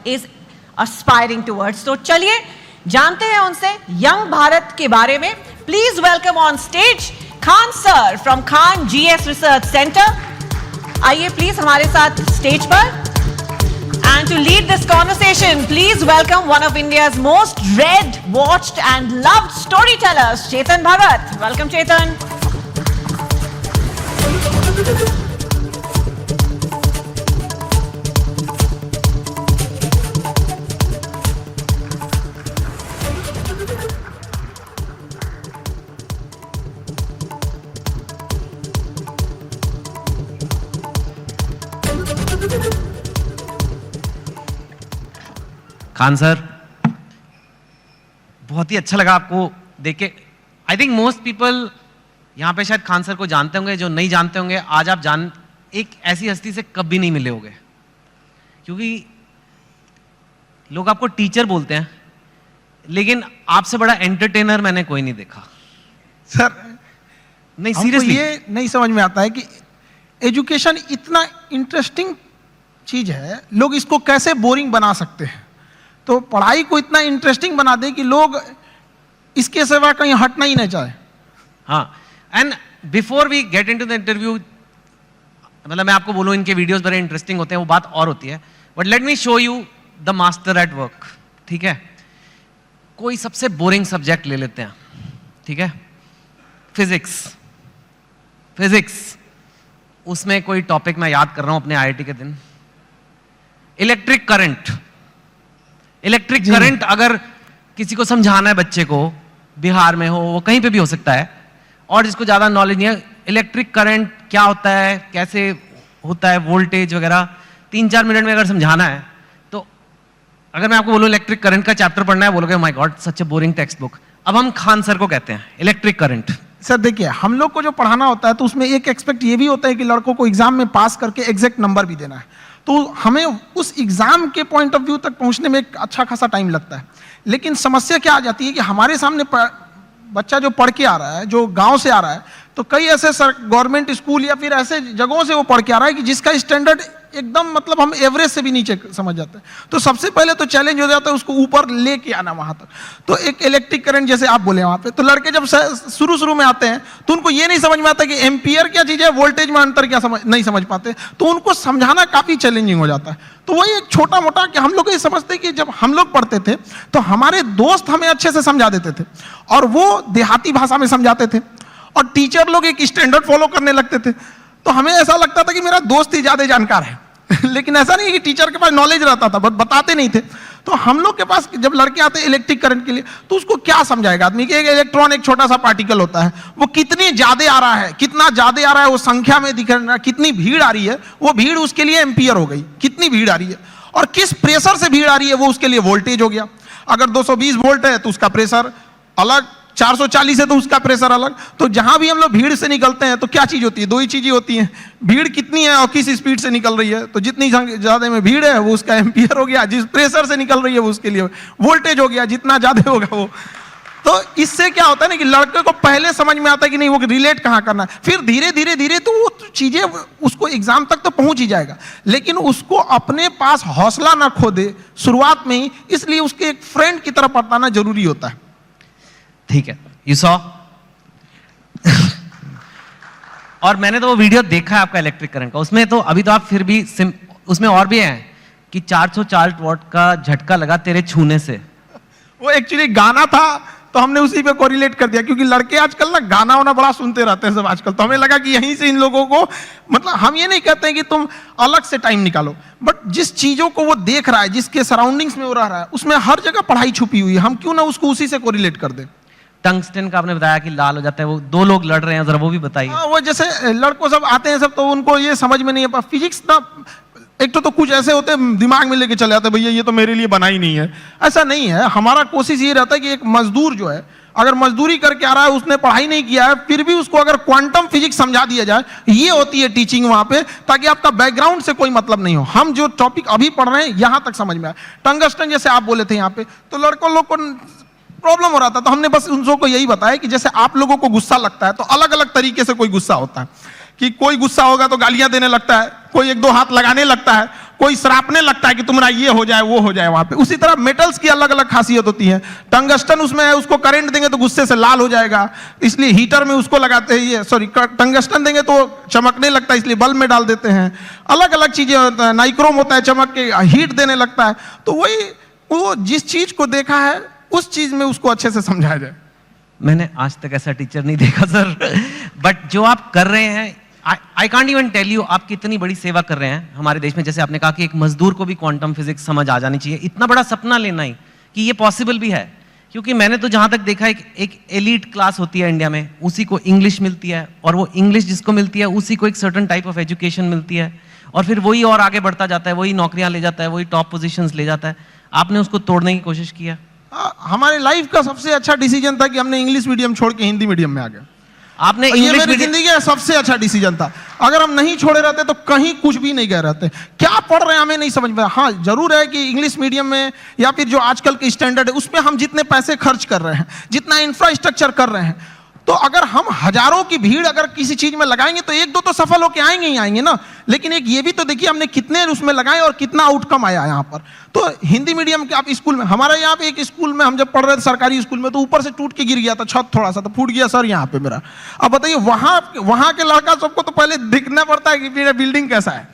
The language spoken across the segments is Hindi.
is aspiring towards. तो चलिए जानते हैं उनसे यंग भारत के बारे में. Please welcome on stage Khan sir from Khan GS Research Center. आइए प्लीज हमारे साथ स्टेज पर. And to lead this conversation, please welcome one of India's most read, watched and loved storytellers, Chetan Bhagat. Welcome, Chetan. Khan sir, बहुत ही अच्छा लगा आपको देख के. आई थिंक मोस्ट पीपल यहाँ पे शायद खान सर को जानते होंगे. जो नहीं जानते होंगे, आज आप एक ऐसी हस्ती से कभी नहीं मिले होंगे, क्योंकि लोग आपको टीचर बोलते हैं, लेकिन आपसे बड़ा एंटरटेनर मैंने कोई नहीं देखा. सर नहीं, सीरियसली ये नहीं समझ में आता है कि एजुकेशन इतना इंटरेस्टिंग चीज है, लोग इसको कैसे बोरिंग बना सकते हैं. तो पढ़ाई को इतना इंटरेस्टिंग बना दे कि लोग इसके सिवा कहीं हटना ही नहीं चाहे. हाँ, and before we get into the interview, मतलब मैं आपको बोलूं इनके वीडियोस बड़े इंटरेस्टिंग होते हैं, वो बात और होती है, but let me show you the master at work. ठीक है, कोई सबसे बोरिंग सब्जेक्ट ले लेते हैं. ठीक है, फिजिक्स. उसमें कोई टॉपिक मैं याद कर रहा हूं अपने आईआईटी के दिन, इलेक्ट्रिक करंट. अगर किसी को समझाना है बच्चे को, बिहार में हो, वो कहीं पे भी हो सकता है, और जिसको ज्यादा नॉलेज नहीं है, इलेक्ट्रिक करंट क्या होता है, कैसे होता है, वोल्टेज वगैरह 3-4 मिनट में अगर समझाना है, तो अगर मैं आपको बोलूं इलेक्ट्रिक करंट का चैप्टर पढ़ना है, बोलोगे my God such A boring text book. अब हम खान सर को कहते हैं इलेक्ट्रिक करंट. सर देखिए, हम लोग को जो पढ़ाना होता है तो उसमें एक एक्सपेक्ट ये भी होता है कि लड़कों को एग्जाम में पास करके एग्जैक्ट नंबर भी देना है. तो हमें उस एग्जाम के पॉइंट ऑफ व्यू तक पहुंचने में एक अच्छा खासा टाइम लगता है. लेकिन समस्या क्या आ जाती है कि हमारे सामने बच्चा जो पढ़ के आ रहा है, जो गांव से आ रहा है, तो कई ऐसे गवर्नमेंट स्कूल या फिर ऐसे जगहों से वो पढ़ के आ रहा है कि जिसका स्टैंडर्ड एकदम मतलब हम एवरेज से भी नीचे समझ जाते हैं. तो सबसे पहले तो चैलेंज हो जाता है उसको ऊपर लेके आना वहां तक. तो एक इलेक्ट्रिक करंट जैसे आप बोले वहां पे, तो लड़के जब शुरू में आते हैं तो उनको ये नहीं समझ में आता कि एम्पियर क्या चीज है, वोल्टेज में अंतर क्या नहीं समझ पाते, तो उनको समझाना काफी चैलेंजिंग हो जाता है. तो वही एक छोटा मोटा कि हम लोग ये समझते कि जब हम लोग पढ़ते थे तो हमारे दोस्त हमें अच्छे से समझा देते थे, और वो देहाती भाषा में समझाते थे, और टीचर लोग एक स्टैंडर्ड फॉलो करने लगते थे. तो हमें ऐसा लगता था कि मेरा दोस्त ही ज्यादा जानकार है. लेकिन ऐसा नहीं है कि टीचर के पास नॉलेज रहता था, बट बताते नहीं थे. तो हम लोग के पास जब लड़के आते हैं इलेक्ट्रिक करंट के लिए, तो उसको क्या समझाएगा आदमी कि एक इलेक्ट्रॉन एक छोटा सा पार्टिकल होता है, वो कितनी ज्यादा आ रहा है, कितना ज्यादा आ रहा है, वो संख्या में दिख रहा है, कितनी भीड़ आ रही है, वो भीड़ उसके लिए एम्पियर हो गई, कितनी भीड़ आ रही है, और किस प्रेशर से भीड़ आ रही है वो उसके लिए वोल्टेज हो गया. अगर 220 वोल्ट है तो उसका प्रेशर अलग, 440 है तो उसका प्रेशर अलग. तो जहां भी हम लोग भीड़ से निकलते हैं तो क्या चीज होती है, दो ही चीजें होती हैं, भीड़ कितनी है और किस स्पीड से निकल रही है. तो जितनी ज्यादा में भीड़ है वो उसका एम्पियर हो गया, जिस प्रेशर से निकल रही है वो उसके लिए वोल्टेज हो गया, जितना ज्यादा होगा वो. तो इससे क्या होता है ना कि लड़के को पहले समझ में आता है कि नहीं वो रिलेट कहां करना है, फिर धीरे धीरे तो वो चीजें उसको एग्जाम तक तो पहुंच ही जाएगा, लेकिन उसको अपने पास हौसला ना खो दे शुरुआत में ही, इसलिए उसके एक फ्रेंड की तरफ बताना जरूरी होता है. ठीक है, यू सॉ. और मैंने तो वो वीडियो देखा है आपका इलेक्ट्रिक करंट का, उसमें तो अभी तो आप फिर भी उसमें और भी है कि 440 वॉट का झटका लगा तेरे छूने से. वो एक्चुअली गाना था, तो हमने उसी पे कोरिलेट कर दिया, क्योंकि लड़के आजकल ना गाना वाना बड़ा सुनते रहते हैं सब आजकल. तो हमें लगा कि यहीं से इन लोगों को, मतलब हम ये नहीं कहते हैं कि तुम अलग से टाइम निकालो, बट जिस चीजों को वो देख रहा है, जिसके सराउंडिंग्स में वो रह रहा है, उसमें हर जगह पढ़ाई छुपी हुई है, हम क्यों ना उसको उसी से कोरिलेट कर दें. टंगस्टन का आपने बताया कि लाल हो जाता है, वो 2 लोग लड़ रहे हैं, जरा वो भी बताइए. वो जैसे लड़कों सब आते हैं सब, तो उनको ये समझ में नहीं है फिजिक्स ना. एक तो कुछ ऐसे होते हैं दिमाग में लेके चले आते हैं, भैया ये तो मेरे लिए बना ही नहीं है. ऐसा नहीं है. हमारा कोशिश ये रहता है कि एक मजदूर जो है, अगर मजदूरी करके आ रहा है, उसने पढ़ाई नहीं किया है, फिर भी उसको अगर क्वांटम फिजिक्स समझा दिया जाए, ये होती है टीचिंग वहां पे, ताकि आपका बैकग्राउंड से कोई मतलब नहीं हो. हम जो टॉपिक अभी पढ़ रहे हैं यहां तक समझ में आए. टंगस्टन जैसे आप बोले थे यहाँ पे, तो लड़कों लोग को प्रॉब्लम हो रहा था, तो हमने बस उन लोगों को यही बताया कि जैसे आप लोगों को गुस्सा लगता है, तो अलग अलग तरीके से कोई गुस्सा होता है. कि कोई गुस्सा होगा तो गालियां देने लगता है, कोई 1-2 हाथ लगाने लगता है, कोई सरापने लगता है कि तुम्हारा ये हो जाए वो हो जाए वहां पे। उसी तरह मेटल्स की अलग अलग खासियत होती है। टंगस्टन उसमें है, उसको करंट देंगे तो गुस्से से लाल हो जाएगा, इसलिए हीटर में उसको लगाते हैं। ये सॉरी, टंगस्टन देंगे तो चमकने लगता है, इसलिए बल्ब में डाल देते हैं। अलग अलग चीजें होता है, नाइक्रोम होता है, चमक के हीट देने लगता है। तो वही वो जिस चीज को देखा है उस चीज में उसको अच्छे से समझाया जाए। मैंने आज तक ऐसा टीचर नहीं देखा सर, बट जो आप कर रहे हैं, I can't even tell you आप कितनी बड़ी सेवा कर रहे हैं हमारे देश में। जैसे आपने कहा कि एक मजदूर को भी क्वांटम फिजिक्स समझ आ जानी चाहिए, इतना बड़ा सपना लेना ही कि ये पॉसिबल भी है। क्योंकि मैंने तो जहां तक देखा एक एलीट क्लास होती है इंडिया में, उसी को इंग्लिश मिलती है, और वो इंग्लिश जिसको मिलती है उसी को एक सर्टेन टाइप ऑफ एजुकेशन मिलती है, और फिर वही और आगे बढ़ता जाता है, वही नौकरियां ले जाता है, वही टॉप पोजीशंस ले जाता है। आपने उसको तोड़ने की कोशिश किया? हमारे लाइफ का सबसे अच्छा डिसीजन था कि हमने इंग्लिश मीडियम छोड़ के हिंदी मीडियम में आ गए। आपने ये मेरी जिंदगी का सबसे अच्छा डिसीजन था। अगर हम नहीं छोड़े रहते तो कहीं कुछ भी नहीं गए रहते। क्या पढ़ रहे हैं हमें नहीं समझ में। हाँ, जरूर है कि इंग्लिश मीडियम में या फिर जो आजकल के स्टैंडर्ड है उसमें हम जितने पैसे खर्च कर रहे हैं, जितना इंफ्रास्ट्रक्चर कर रहे हैं, तो अगर हम हजारों की भीड़ अगर किसी चीज में लगाएंगे तो एक दो तो सफल होके आएंगे ही आएंगे ना। लेकिन एक ये भी तो देखिए हमने कितने उसमें लगाए और कितना आउटकम आया यहाँ पर। तो हिंदी मीडियम के आप स्कूल में, हमारे यहाँ पे एक स्कूल में हम जब पढ़ रहे थे सरकारी स्कूल में, तो ऊपर से टूट के गिर गया था छत, थोड़ा सा तो फूट गया सर यहाँ पे मेरा। अब बताइए वहां के लड़का सबको तो पहले दिखना पड़ता है कि मेरा बिल्डिंग कैसा है।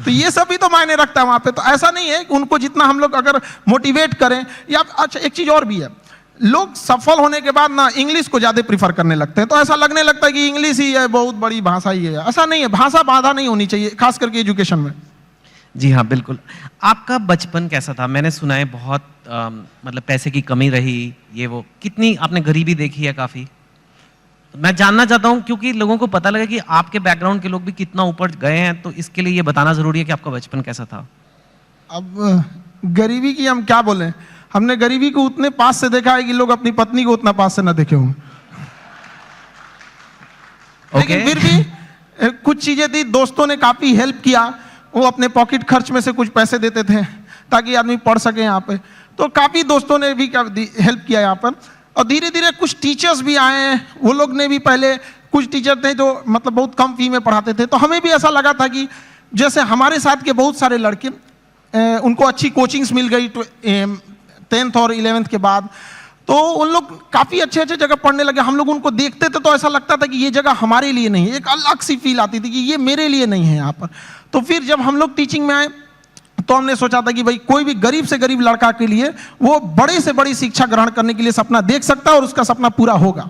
तो ये सब भी तो मायने रखता है वहां पे। तो ऐसा नहीं है कि उनको जितना हम लोग अगर मोटिवेट करें या अच्छा, एक चीज और भी है, लोग सफल होने के बाद ना इंग्लिश को ज्यादा प्रीफर करने लगते हैं। तो ऐसा लगने लगता है कि इंग्लिश ही है, बहुत बड़ी भाषा ही है। ऐसा नहीं है, भाषा बाधा नहीं होनी चाहिए, खास करके एजुकेशन में। जी हाँ, बिल्कुल। आपका बचपन कैसा था? मैंने सुना है बहुत मतलब पैसे की कमी रही, ये वो, कितनी आपने गरीबी देखी है काफी। मैं जानना चाहता हूँ क्योंकि लोगों को पता लगे कि आपके बैकग्राउंड के लोग भी कितना ऊपर गए हैं, तो इसके लिए ये बताना जरूरी है कि आपका बचपन कैसा था। अब गरीबी की हम क्या बोलें, हमने गरीबी को उतने पास से देखा है कि लोग अपनी पत्नी को उतना पास से ना देखे हों। लेकिन फिर भी कुछ चीजें थी, दोस्तों ने काफी हेल्प किया। वो अपने पॉकेट खर्च में से कुछ पैसे देते थे ताकि आदमी पढ़ सके यहाँ पे। तो काफी दोस्तों ने भी हेल्प किया यहाँ पर। और धीरे धीरे कुछ टीचर्स भी आए हैं, वो लोग ने भी, पहले कुछ टीचर थे जो मतलब बहुत कम फी में पढ़ाते थे। तो हमें भी ऐसा लगा था कि जैसे हमारे साथ के बहुत सारे लड़के उनको अच्छी कोचिंग्स मिल गई 10th और 11th के बाद, तो उन लोग काफ़ी अच्छे अच्छे जगह पढ़ने लगे। हम लोग उनको देखते थे तो ऐसा लगता था कि ये जगह हमारे लिए नहीं है, एक अलग सी फील आती थी कि ये मेरे लिए नहीं है यहाँ पर। तो फिर जब हम लोग टीचिंग में आए तो हमने सोचा था कि भाई कोई भी गरीब से गरीब लड़का के लिए वो बड़े से बड़ी शिक्षा ग्रहण करने के लिए सपना देख सकता है और उसका सपना पूरा होगा।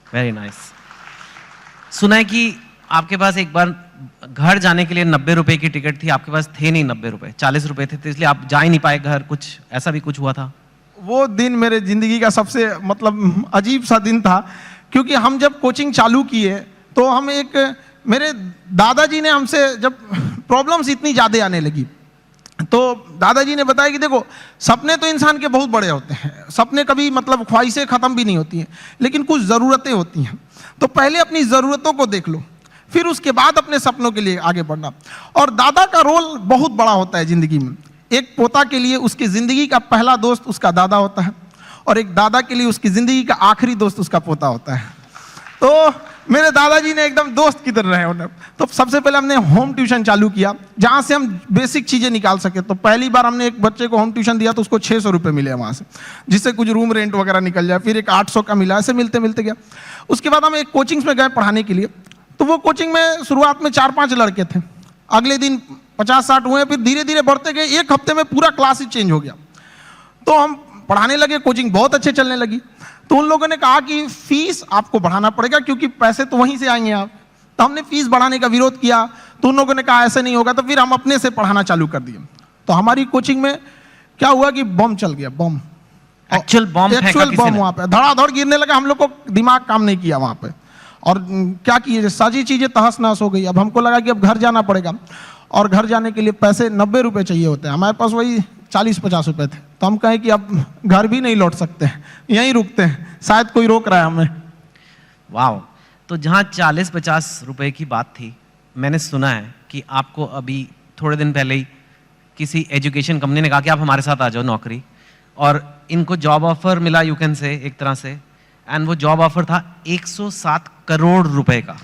Very nice. सुना है कि आपके पास एक बार घर जाने के लिए 90 रुपए की टिकट थी, आपके पास थे नहीं 90 रुपए, 40 रुपए थे, तो इसलिए आप जा ही नहीं पाए घर। कुछ ऐसा भी कुछ हुआ था? वो दिन मेरे जिंदगी का सबसे मतलब अजीब सा दिन था, क्योंकि हम जब कोचिंग चालू किए तो हम मेरे दादाजी ने हमसे, जब प्रॉब्लम्स इतनी ज़्यादा आने लगी तो दादाजी ने बताया कि देखो, सपने तो इंसान के बहुत बड़े होते हैं, सपने कभी मतलब ख्वाहिशें ख़त्म भी नहीं होती हैं, लेकिन कुछ ज़रूरतें होती हैं। तो पहले अपनी ज़रूरतों को देख लो, फिर उसके बाद अपने सपनों के लिए आगे बढ़ना। और दादा का रोल बहुत बड़ा होता है ज़िंदगी में। एक पोता के लिए उसकी ज़िंदगी का पहला दोस्त उसका दादा होता है, और एक दादा के लिए उसकी ज़िंदगी का आखिरी दोस्त उसका पोता होता है। तो मेरे दादाजी ने एकदम दोस्त की तरह रहे उन्हें। तो सबसे पहले हमने होम ट्यूशन चालू किया, जहाँ से हम बेसिक चीज़ें निकाल सके। तो पहली बार हमने एक बच्चे को होम ट्यूशन दिया तो उसको 600 रुपये मिले वहाँ से, जिससे कुछ रूम रेंट वगैरह निकल जाए। फिर एक 800 का मिला, ऐसे मिलते मिलते गया। उसके बाद हम एक कोचिंग्स में गए पढ़ाने के लिए। तो वो कोचिंग में शुरुआत में 4-5 लड़के थे, अगले दिन 50-60 हुए, फिर धीरे धीरे बढ़ते गए। एक हफ्ते में पूरा क्लास ही चेंज हो गया। तो हम पढ़ाने लगे, कोचिंग बहुत अच्छे चलने लगी। तो उन लोगों ने कहा कि फीस आपको बढ़ाना पड़ेगा क्योंकि पैसे तो वहीं से आएंगे आप। तो हमने फीस बढ़ाने का विरोध किया, तो उन लोगों ने कहा ऐसे नहीं होगा। तो फिर हम अपने से पढ़ाना चालू कर दिए। तो हमारी कोचिंग में क्या हुआ कि बम चल गया, बम, एक्चुअल बम वहाँ पे धड़ाधड़ गिरने लगा। हम लोग को दिमाग काम नहीं किया वहाँ पे, और क्या किए, सारी चीज़ें तहस नहस हो गई। अब हमको लगा कि अब घर जाना पड़ेगा, और घर जाने के लिए पैसे 90 रुपये चाहिए होते हैं, हमारे पास वही 40-50 रुपये थे। तो हम कहें कि अब घर भी नहीं लौट सकते हैं, यहीं रुकते हैं, शायद कोई रोक रहा है हमें। वाह। तो जहाँ 40-50 रुपए की बात थी, मैंने सुना है कि आपको अभी थोड़े दिन पहले ही किसी एजुकेशन कंपनी ने कहा कि आप हमारे साथ आ जाओ नौकरी, और इनको जॉब ऑफर मिला, यू कैन से, एक तरह से। एंड वो जॉब ऑफर था 107 करोड़ रुपए का।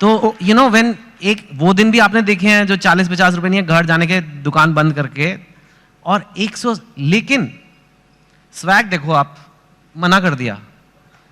तो यू नो व्हेन एक वो दिन भी आपने देखे हैं जो 40-50 रुपए नहीं है, घर जाने के दुकान बंद करके, और 100, लेकिन स्वैग देखो, आप मना कर दिया।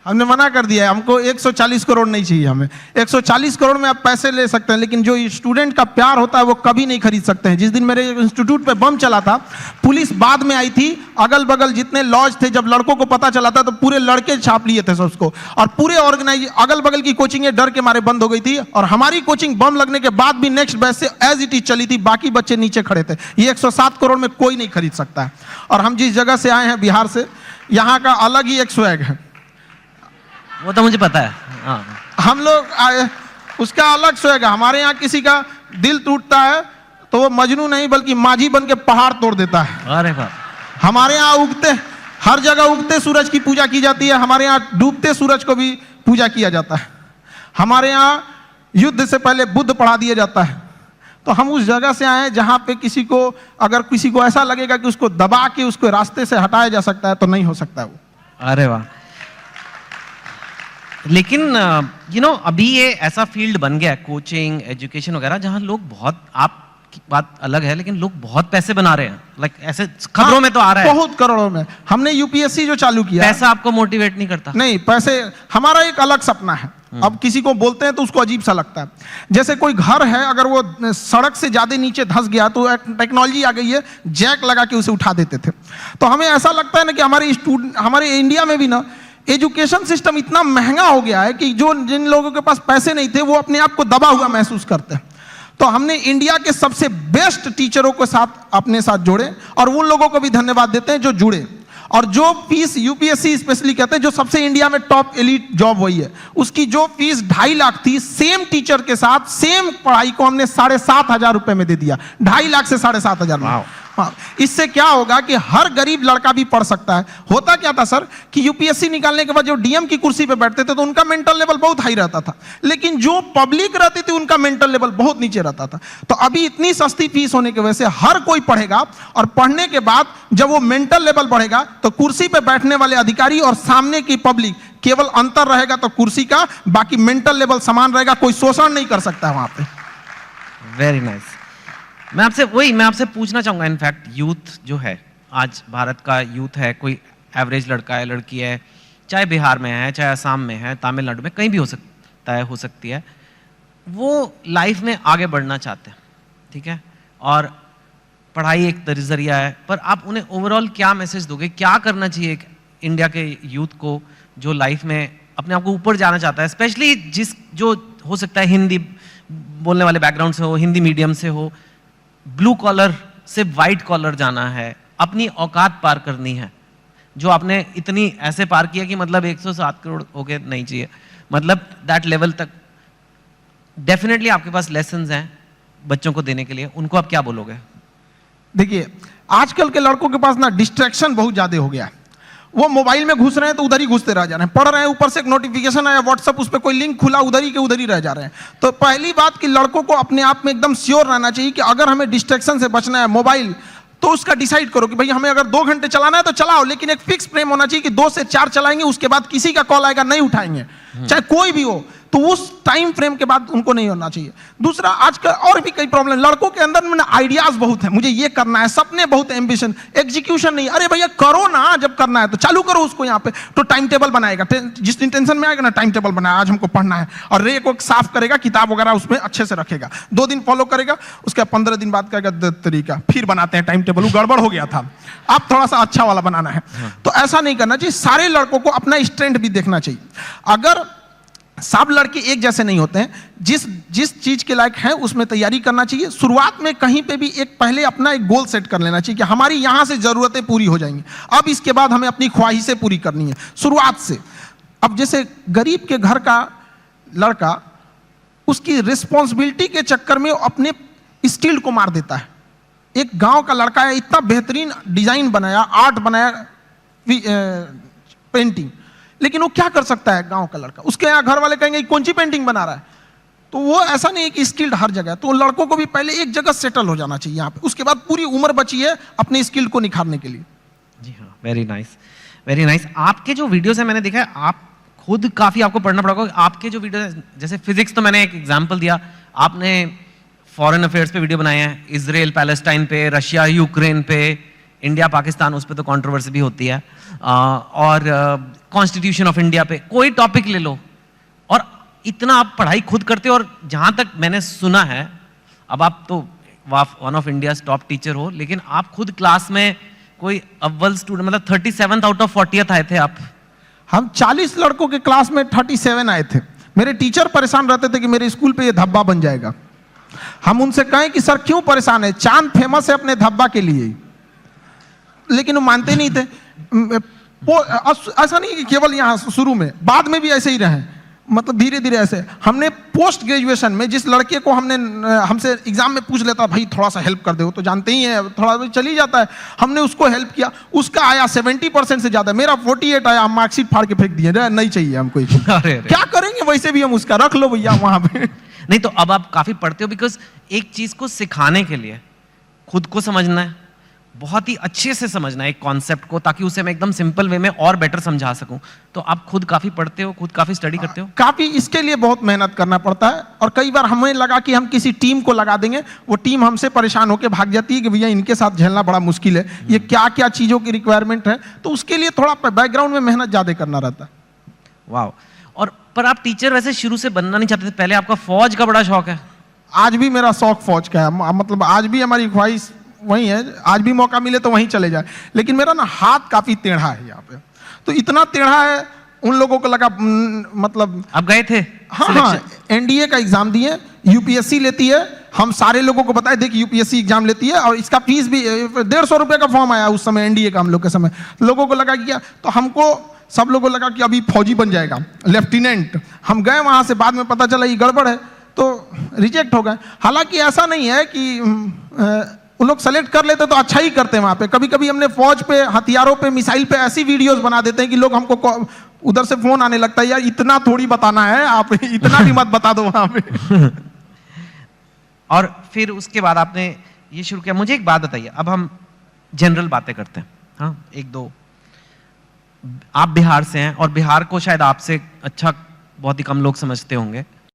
हमने मना कर दिया है, हमको 140 करोड़ नहीं चाहिए। हमें 140 करोड़ में आप पैसे ले सकते हैं, लेकिन जो स्टूडेंट का प्यार होता है वो कभी नहीं खरीद सकते हैं। जिस दिन मेरे इंस्टीट्यूट पे बम चला था, पुलिस बाद में आई थी, अगल बगल जितने लॉज थे, जब लड़कों को पता चला था तो पूरे लड़के छाप लिए थे उसको, और पूरे ऑर्गेनाइज अगल बगल की कोचिंगें डर के मारे बंद हो गई थी, और हमारी कोचिंग बम लगने के बाद भी नेक्स्ट बैच से एज इट इज चली थी। बाकी बच्चे नीचे खड़े थे। ये 107 करोड़ में कोई नहीं खरीद सकता है। और हम जिस जगह से आए हैं, बिहार से, यहाँ का अलग ही एक स्वैग है। वो तो मुझे पता है। हाँ, हम लोग आए, उसका अलग स्वैग है। हमारे यहाँ किसी का दिल टूटता है तो वो मजनू नहीं बल्कि माझी बन के पहाड़ तोड़ देता है। अरे बाप, हमारे यहाँ उगते, हर जगह उगते सूरज की पूजा की जाती है। हमारे यहाँ डूबते सूरज को भी पूजा किया जाता है। हमारे यहाँ युद्ध से पहले बुद्ध पढ़ा दिया जाता है। तो हम उस जगह से आए जहाँ पे किसी को, अगर किसी को ऐसा लगेगा कि उसको दबा के उसको रास्ते से हटाया जा सकता है, तो नहीं हो सकता है वो। अरे वाह। लेकिन यू नो, अभी ये ऐसा फील्ड बन गया है, कोचिंग, एजुकेशन वगैरह, जहां लोग बहुत, आपकी बात अलग है, लेकिन लोग बहुत पैसे बना रहे हैं। लाइक ऐसे खबरों में तो आ रहा है बहुत करोड़ों में। हमने यूपीएससी जो चालू किया, पैसा आपको मोटिवेट नहीं करता? नहीं, पैसे हमारा एक अलग सपना है। अब किसी को बोलते हैं तो उसको अजीब सा लगता है। जैसे कोई घर है, अगर वो सड़क से ज्यादा नीचे धंस गया तो एक टेक्नोलॉजी आ गई है, जैक लगा के उसे उठा देते थे। तो हमें ऐसा लगता है ना कि हमारे इंडिया में भी ना एजुकेशन सिस्टम इतना महंगा हो गया है कि जो जिन लोगों के पास पैसे नहीं थे वो अपने आप को दबा हुआ महसूस करते हैं। तो हमने इंडिया के सबसे बेस्ट टीचरों के साथ अपने साथ जोड़े, और उन लोगों को भी धन्यवाद देते हैं जो जुड़े। और जो फीस यूपीएससी स्पेशली कहते हैं, जो सबसे इंडिया में टॉप एलीट जॉब वही है, उसकी जो फीस 2.5 लाख थी, सेम टीचर के साथ सेम पढ़ाई को हमने 7,500 रुपए में दे दिया। 2.5 लाख से 7,500 में। हाँ, इससे क्या होगा कि हर गरीब लड़का भी पढ़ सकता है। होता क्या था सर कि यूपीएससी निकालने के बाद जो डीएम की कुर्सी पे बैठते थे तो उनका मेंटल लेवल बहुत हाई रहता था, लेकिन जो पब्लिक रहती थी उनका मेंटल लेवल बहुत नीचे रहता था। तो अभी इतनी सस्ती फीस होने की वजह से हर कोई पढ़ेगा, और पढ़ने के बाद जब वो मेंटल लेवल बढ़ेगा तो कुर्सी पे बैठने वाले अधिकारी और सामने की पब्लिक, केवल अंतर रहेगा तो कुर्सी का, बाकी मेंटल लेवल समान रहेगा। कोई शोषण नहीं कर सकता वहां पे। Very nice. मैं आपसे पूछना चाहूंगा, इनफैक्ट यूथ जो है, आज भारत का यूथ है, कोई एवरेज लड़का है, लड़की है, चाहे बिहार में है, चाहे असम में है, तमिलनाडु में, कहीं भी हो सकता है, हो सकती है, वो लाइफ में आगे बढ़ना चाहते हैं, ठीक है, और पढ़ाई एक जरिया है, पर आप उन्हें ओवरऑल क्या मैसेज दोगे? क्या करना चाहिए एक इंडिया के यूथ को जो लाइफ में अपने आप को ऊपर जाना चाहता है, स्पेशली जो हो सकता है हिंदी बोलने वाले बैकग्राउंड से हो, हिंदी मीडियम से हो, ब्लू कॉलर से वाइट कॉलर जाना है, अपनी औकात पार करनी है, जो आपने इतनी ऐसे पार किया कि मतलब 107 करोड़ हो गए नहीं चाहिए, मतलब दैट लेवल तक डेफिनेटली आपके पास लेसन्स हैं बच्चों को देने के लिए, उनको आप क्या बोलोगे? देखिए, आजकल के लड़कों के पास ना डिस्ट्रैक्शन बहुत ज्यादा हो गया है। वो मोबाइल में घुस रहे हैं तो उधर ही घुसते रह जा रहे हैं, पढ़ रहे हैं, ऊपर से एक नोटिफिकेशन आया व्हाट्सएप, उस पर कोई लिंक खुला, उधर ही रह जा रहे हैं। तो पहली बात कि लड़कों को अपने आप में एकदम श्योर रहना चाहिए कि अगर हमें डिस्ट्रैक्शन से बचना है, मोबाइल, तो उसका डिसाइड करो कि भाई हमें अगर 2 घंटे चलाना है तो चलाओ, लेकिन एक फिक्स फ्रेम होना चाहिए कि 2 से 4 चलाएंगे, उसके बाद किसी का कॉल आएगा नहीं उठाएंगे, चाहे कोई भी हो, तो उस टाइम फ्रेम के बाद उनको नहीं होना चाहिए। दूसरा, आजकल और भी कई प्रॉब्लम, लड़कों के अंदर में आइडियाज बहुत है, मुझे ये करना है, सपने बहुत है, एम्बिशन, एग्जीक्यूशन नहीं। अरे भैया करो ना, जब करना है तो चालू करो उसको। यहाँ पे तो टाइम टेबल बनाएगा, जिस दिन टेंशन में आएगा ना, टाइम टेबल बनाया, आज हमको पढ़ना है, और रे को साफ करेगा, किताब वगैरह उसमें अच्छे से रखेगा, 2 दिन फॉलो करेगा, उसके 15 दिन बाद कहेगा तरीका, फिर बनाते हैं टाइम टेबल, वो गड़बड़ हो गया था, अब थोड़ा सा अच्छा वाला बनाना है। तो ऐसा नहीं करना चाहिए। सारे लड़कों को अपना स्ट्रेंथ भी देखना चाहिए। अगर सब लड़के एक जैसे नहीं होते हैं, जिस चीज के लायक हैं उसमें तैयारी करना चाहिए। शुरुआत में कहीं पे भी पहले अपना एक गोल सेट कर लेना चाहिए कि हमारी यहां से जरूरतें पूरी हो जाएंगी, अब इसके बाद हमें अपनी ख्वाहिशें पूरी करनी है शुरुआत से। अब जैसे गरीब के घर का लड़का उसकी रिस्पॉन्सिबिलिटी के चक्कर में अपने स्किल को मार देता है। एक गांव का लड़का है, इतना बेहतरीन डिजाइन बनाया, आर्ट बनाया, पेंटिंग, लेकिन वो क्या कर सकता है गांव का लड़का? उसके यहाँ घर वाले कहेंगे कौन सी पेंटिंग बना रहा है? तो वो ऐसा नहीं है कि स्किल्ड हर जगह। तो लड़कों को भी पहले एक जगह सेटल हो जाना चाहिए यहाँ पे, उसके बाद पूरी उम्र बची है अपने स्किल को निखारने के लिए। जी हाँ, वेरी नाइस, वेरी नाइस। आपके जो वीडियोस है मैंने देखा है, आप खुद काफी आपको पढ़ना पड़ेगा। आपके जो वीडियो है, जैसे फिजिक्स तो मैंने एक एग्जांपल दिया, आपने फॉरेन अफेयर्स पे वीडियो बनाए हैं, इजराइल पैलेस्टाइन पे, रशिया यूक्रेन पे, इंडिया पाकिस्तान, उस पे तो कंट्रोवर्सी भी होती है, और कॉन्स्टिट्यूशन ऑफ इंडिया पे, कोई टॉपिक ले लो, और इतना आप पढ़ाई खुद करते हो। और जहां तक मैंने सुना है, अब आप तो one of India's top teacher हो, लेकिन आप खुद क्लास में कोई अव्वल स्टूडेंट, मतलब 37 आउट ऑफ 40 आए थे आप। हम 40 लड़कों के क्लास में 37 आए थे। मेरे टीचर परेशान रहते थे कि मेरे स्कूल पे ये धब्बा बन जाएगा। हम उनसे कहें कि सर क्यों परेशान है, चांद फेमस है अपने धब्बा के लिए, लेकिन वो मानते नहीं थे। ऐसा नहीं कि केवल यहाँ शुरू में, बाद में भी ऐसे ही रहे, मतलब धीरे धीरे ऐसे। हमने पोस्ट ग्रेजुएशन में जिस लड़के को हमसे एग्जाम में पूछ लेता भाई थोड़ा सा हेल्प कर दो, तो जानते ही हैं थोड़ा चल ही जाता है, हमने उसको हेल्प किया, उसका आया 70% से ज्यादा, मेरा 48 आया, हम मार्कशीट फाड़ के फेंक दिए, नहीं चाहिए हमको। क्या करेंगे, वैसे भी हम उसका रख लो भैया वहां पे। नहीं तो अब आप काफी पढ़ते हो, बिकॉज एक चीज को सिखाने के लिए खुद को समझना है, बहुत ही अच्छे से समझना है एक कॉन्सेप्ट को, ताकि उसे मैं एकदम सिंपल वे में और बेटर समझा सकूं। तो आप खुद काफी पढ़ते हो, खुद काफी स्टडी करते हो? काफी, इसके लिए बहुत मेहनत करना पड़ता है। और कई बार हमें लगा कि हम किसी टीम को लगा देंगे, वो टीम हमसे परेशान होकर भाग जाती है कि भैया इनके साथ झेलना बड़ा मुश्किल है, ये क्या क्या चीजों की रिक्वायरमेंट है, तो उसके लिए थोड़ा बैकग्राउंड में मेहनत ज्यादा करना रहता है। वाह। और पर आप टीचर वैसे शुरू से बनना नहीं चाहते थे, पहले आपका फौज का बड़ा शौक है? आज भी मेरा शौक फौज का है, मतलब आज भी हमारी ख्वाहिश वही है, आज भी मौका मिले तो वहीं चले जाए। लेकिन मेरा ना हाथ काफी टेढ़ा है यहाँ पे, तो इतना टेढ़ा है, उन लोगों को लगा मतलब। आप गए थे? हाँ, एनडीए का एग्जाम दिए, यूपीएससी लेती है, हम सारे लोगों को बताए देखिए यूपीएससी एग्जाम लेती है, और इसका फीस भी 150 रुपये का फॉर्म आया उस समय एनडीए का, हम लोग के समय। लोगों को लगा कि तो हमको, सब लोगों को लगा कि अभी फौजी बन जाएगा, लेफ्टिनेंट। हम गए वहां से, बाद में पता चला ये गड़बड़ है, तो रिजेक्ट हो गए। हालांकि ऐसा नहीं है कि वो लोग सेलेक्ट कर लेते तो अच्छा ही करते हैं वहां पे। कभी कभी हमने फौज पे, हथियारों पे, मिसाइल पे ऐसी वीडियोस बना देते हैं कि लोग हमको उधर से फोन आने लगता है, यार इतना थोड़ी बताना है, आप इतना भी मत बता दो वहां पे। और फिर उसके बाद आपने ये शुरू किया। मुझे एक बात बताइए, अब हम जनरल बातें करते हैं, हाँ एक दो। आप बिहार से हैं, और बिहार को शायद आपसे अच्छा बहुत ही कम लोग समझते होंगे।